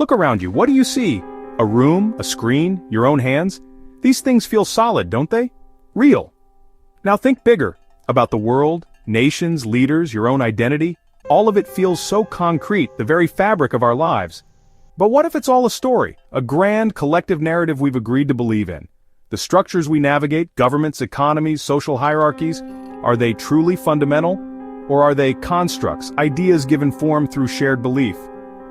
Look around you, what do you see? A room, a screen, your own hands? These things feel solid, don't they? Real. Now think bigger, about the world, nations, leaders, your own identity. All of it feels so concrete, the very fabric of our lives. But what if it's all a story, a grand collective narrative we've agreed to believe in? The structures we navigate, governments, economies, social hierarchies, are they truly fundamental? Or are they constructs, ideas given form through shared belief?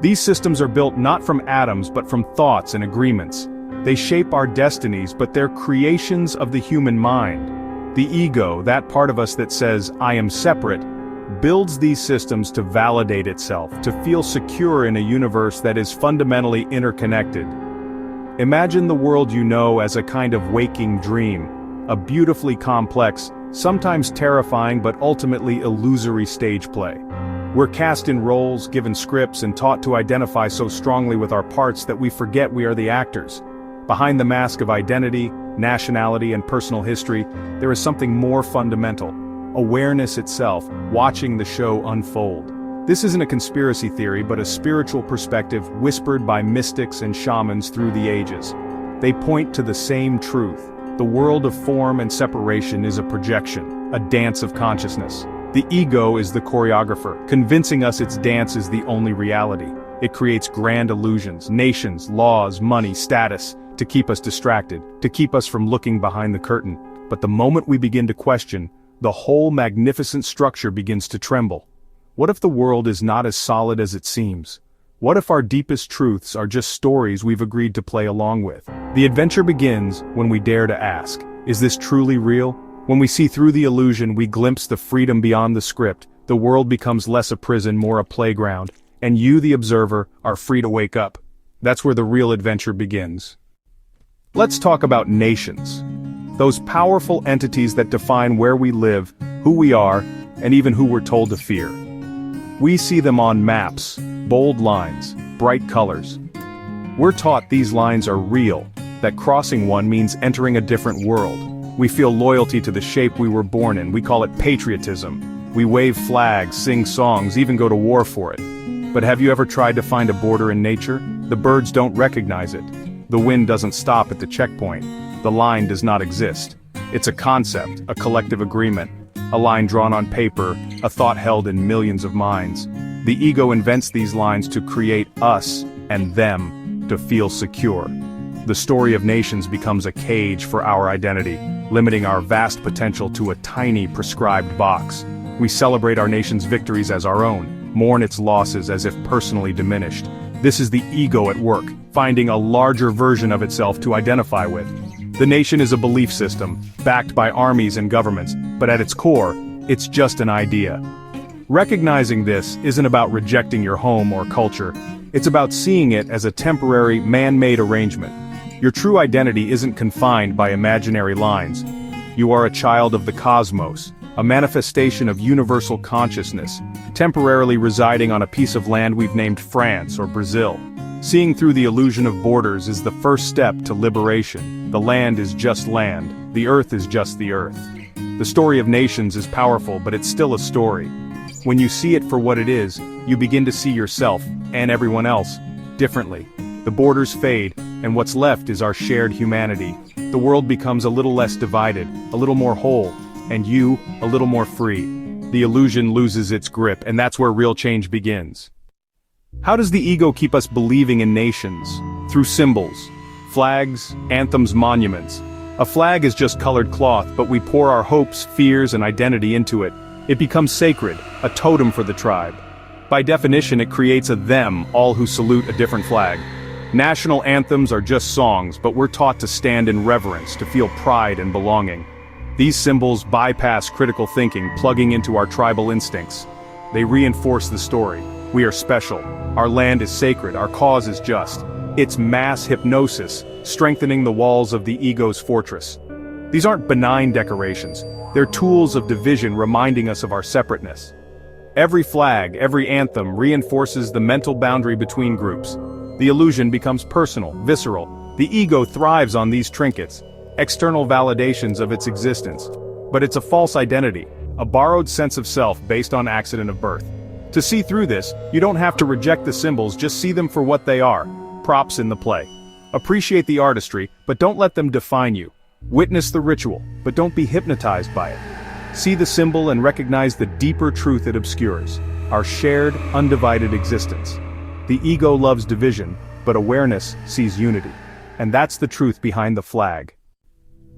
These systems are built not from atoms but from thoughts and agreements. They shape our destinies, but they're creations of the human mind. The ego, that part of us that says, I am separate, builds these systems to validate itself, to feel secure in a universe that is fundamentally interconnected. Imagine the world you know as a kind of waking dream, a beautifully complex, sometimes terrifying but ultimately illusory stage play. We're cast in roles, given scripts, and taught to identify so strongly with our parts that we forget we are the actors. Behind the mask of identity, nationality, and personal history, there is something more fundamental: awareness itself, watching the show unfold. This isn't a conspiracy theory but a spiritual perspective whispered by mystics and shamans through the ages. They point to the same truth. The world of form and separation is a projection, a dance of consciousness. The ego is the choreographer, convincing us its dance is the only reality. It creates grand illusions, nations, laws, money, status, to keep us distracted, to keep us from looking behind the curtain. But the moment we begin to question, the whole magnificent structure begins to tremble. What if the world is not as solid as it seems? What if our deepest truths are just stories we've agreed to play along with? The adventure begins when we dare to ask, is this truly real? When we see through the illusion, we glimpse the freedom beyond the script. The world becomes less a prison, more a playground, and you, the observer, are free to wake up. That's where the real adventure begins. Let's talk about nations. Those powerful entities that define where we live, who we are, and even who we're told to fear. We see them on maps, bold lines, bright colors. We're taught these lines are real, that crossing one means entering a different world. We feel loyalty to the shape we were born in. We call it patriotism. We wave flags, sing songs, even go to war for it. But have you ever tried to find a border in nature? The birds don't recognize it. The wind doesn't stop at the checkpoint. The line does not exist. It's a concept, a collective agreement. A line drawn on paper, a thought held in millions of minds. The ego invents these lines to create us and them to feel secure. The story of nations becomes a cage for our identity, limiting our vast potential to a tiny prescribed box. We celebrate our nation's victories as our own, mourn its losses as if personally diminished. This is the ego at work, finding a larger version of itself to identify with. The nation is a belief system, backed by armies and governments, but at its core, it's just an idea. Recognizing this isn't about rejecting your home or culture. It's about seeing it as a temporary, man-made arrangement. Your true identity isn't confined by imaginary lines. You are a child of the cosmos, a manifestation of universal consciousness, temporarily residing on a piece of land we've named France or Brazil. Seeing through the illusion of borders is the first step to liberation. The land is just land. The earth is just the earth. The story of nations is powerful, but it's still a story. When you see it for what it is, you begin to see yourself, and everyone else, differently. The borders fade, and what's left is our shared humanity. The world becomes a little less divided, a little more whole, and you, a little more free. The illusion loses its grip, and that's where real change begins. How does the ego keep us believing in nations? Through symbols. Flags, anthems, monuments. A flag is just colored cloth, but we pour our hopes, fears, and identity into it. It becomes sacred, a totem for the tribe. By definition, it creates a them, all who salute a different flag. National anthems are just songs, but we're taught to stand in reverence, to feel pride and belonging. These symbols bypass critical thinking, plugging into our tribal instincts. They reinforce the story. We are special. Our land is sacred. Our cause is just. It's mass hypnosis, strengthening the walls of the ego's fortress. These aren't benign decorations. They're tools of division reminding us of our separateness. Every flag, every anthem reinforces the mental boundary between groups. The illusion becomes personal, visceral. The ego thrives on these trinkets, external validations of its existence. But it's a false identity, a borrowed sense of self based on accident of birth. To see through this, you don't have to reject the symbols, just see them for what they are. props in the play. Appreciate the artistry, but don't let them define you. Witness the ritual, but don't be hypnotized by it. See the symbol and recognize the deeper truth it obscures, our shared, undivided existence. The ego loves division, but awareness sees unity. And that's the truth behind the flag.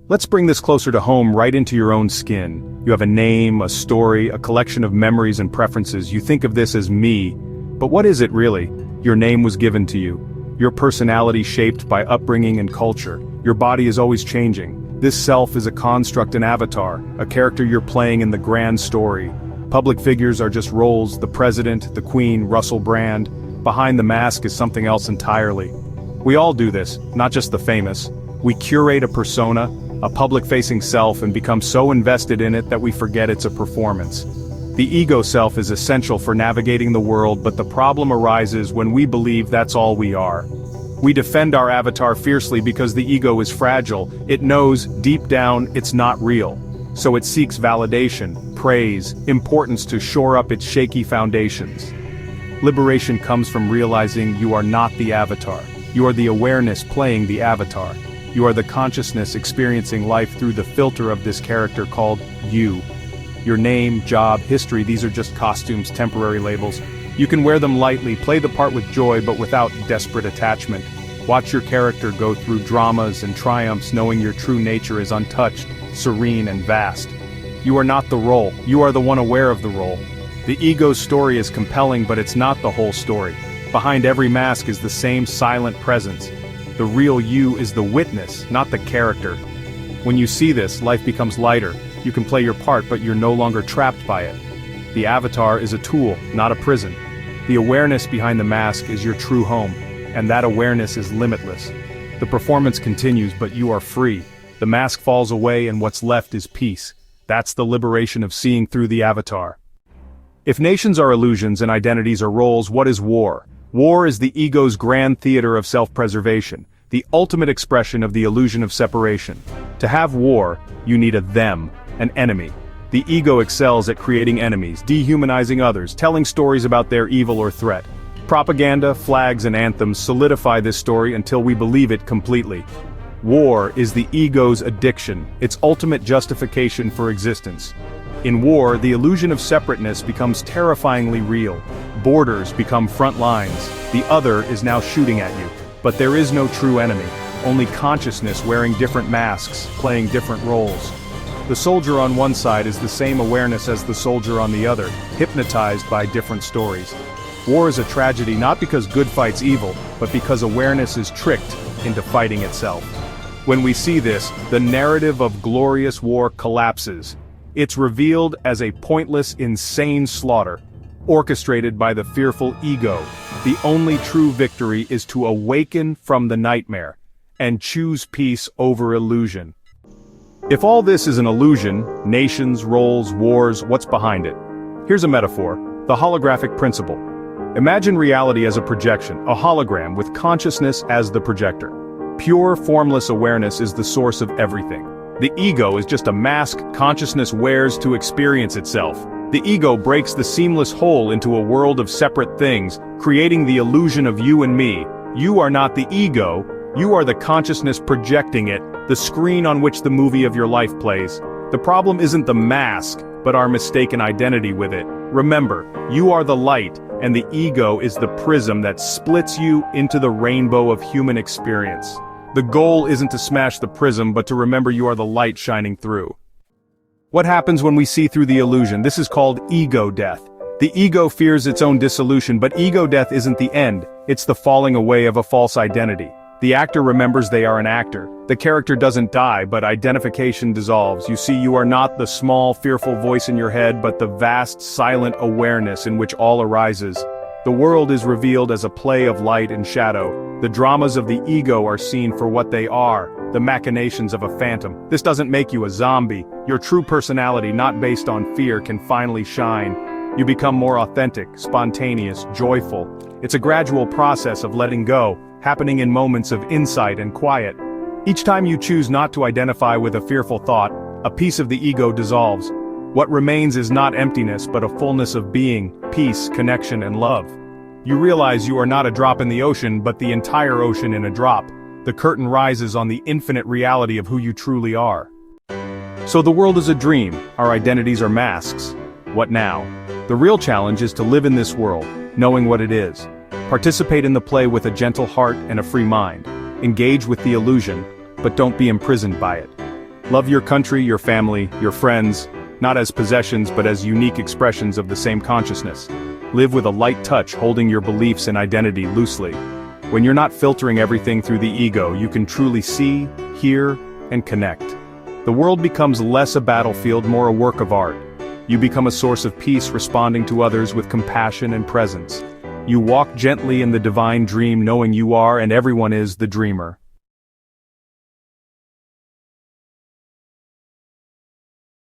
Let's bring this closer to home, right into your own skin. You have a name, a story, a collection of memories and preferences. You think of this as me, but what is it really? Your name was given to you. Your personality shaped by upbringing and culture. Your body is always changing. This self is a construct, an avatar, a character you're playing in the grand story. Public figures are just roles: the president, the queen, Russell Brand. Behind the mask is something else entirely. We all do this, not just the famous. We curate a persona, a public-facing self, and become so invested in it that we forget it's a performance. The ego self is essential for navigating the world, but the problem arises when we believe that's all we are. We defend our avatar fiercely because the ego is fragile. It knows, deep down, it's not real. So it seeks validation, praise, importance to shore up its shaky foundations. Liberation comes from realizing you are not the avatar. You are the awareness playing the avatar. You are the consciousness experiencing life through the filter of this character called you. Your name, job, history, these are just costumes, temporary labels. You can wear them lightly, play the part with joy but without desperate attachment. Watch your character go through dramas and triumphs knowing your true nature is untouched, serene and vast. You are not the role, you are the one aware of the role. The ego's story is compelling, but it's not the whole story. Behind every mask is the same silent presence. The real you is the witness, not the character. When you see this, life becomes lighter. You can play your part, but you're no longer trapped by it. The avatar is a tool, not a prison. The awareness behind the mask is your true home, and that awareness is limitless. The performance continues, but you are free. The mask falls away and what's left is peace. That's the liberation of seeing through the avatar. If nations are illusions and identities are roles, what is war? War is the ego's grand theater of self-preservation, the ultimate expression of the illusion of separation. To have war, you need a them, an enemy. The ego excels at creating enemies, dehumanizing others, telling stories about their evil or threat. Propaganda, flags, and anthems solidify this story until we believe it completely. War is the ego's addiction, its ultimate justification for existence. In war, the illusion of separateness becomes terrifyingly real. Borders become front lines. The other is now shooting at you. But there is no true enemy, only consciousness wearing different masks, playing different roles. The soldier on one side is the same awareness as the soldier on the other, hypnotized by different stories. War is a tragedy not because good fights evil, but because awareness is tricked into fighting itself. When we see this, the narrative of glorious war collapses. It's revealed as a pointless, insane slaughter, orchestrated by the fearful ego. The only true victory is to awaken from the nightmare, and choose peace over illusion. If all this is an illusion, nations, roles, wars, what's behind it? Here's a metaphor, the holographic principle. Imagine reality as a projection, a hologram with consciousness as the projector. Pure, formless awareness is the source of everything. The ego is just a mask consciousness wears to experience itself. The ego breaks the seamless whole into a world of separate things, creating the illusion of you and me. You are not the ego, you are the consciousness projecting it, the screen on which the movie of your life plays. The problem isn't the mask, but our mistaken identity with it. Remember, you are the light, and the ego is the prism that splits you into the rainbow of human experience. The goal isn't to smash the prism, but to remember you are the light shining through. What happens when we see through the illusion? This is called ego death. The ego fears its own dissolution, but ego death isn't the end, it's the falling away of a false identity. The actor remembers they are an actor. The character doesn't die, but identification dissolves. You see, you are not the small, fearful voice in your head, but the vast, silent awareness in which all arises. The world is revealed as a play of light and shadow. The dramas of the ego are seen for what they are, the machinations of a phantom. This doesn't make you a zombie. Your true personality, not based on fear, can finally shine. You become more authentic, spontaneous, joyful. It's a gradual process of letting go, happening in moments of insight and quiet. Each time you choose not to identify with a fearful thought, a piece of the ego dissolves. What remains is not emptiness but a fullness of being, peace, connection, and love. You realize you are not a drop in the ocean, but the entire ocean in a drop. The curtain rises on the infinite reality of who you truly are. So the world is a dream, our identities are masks. What now? The real challenge is to live in this world, knowing what it is. Participate in the play with a gentle heart and a free mind. Engage with the illusion, but don't be imprisoned by it. Love your country, your family, your friends, not as possessions but as unique expressions of the same consciousness. Live with a light touch, holding your beliefs and identity loosely. When you're not filtering everything through the ego, you can truly see, hear, and connect. The world becomes less a battlefield, more a work of art. You become a source of peace, responding to others with compassion and presence. You walk gently in the divine dream, knowing you are and everyone is the dreamer.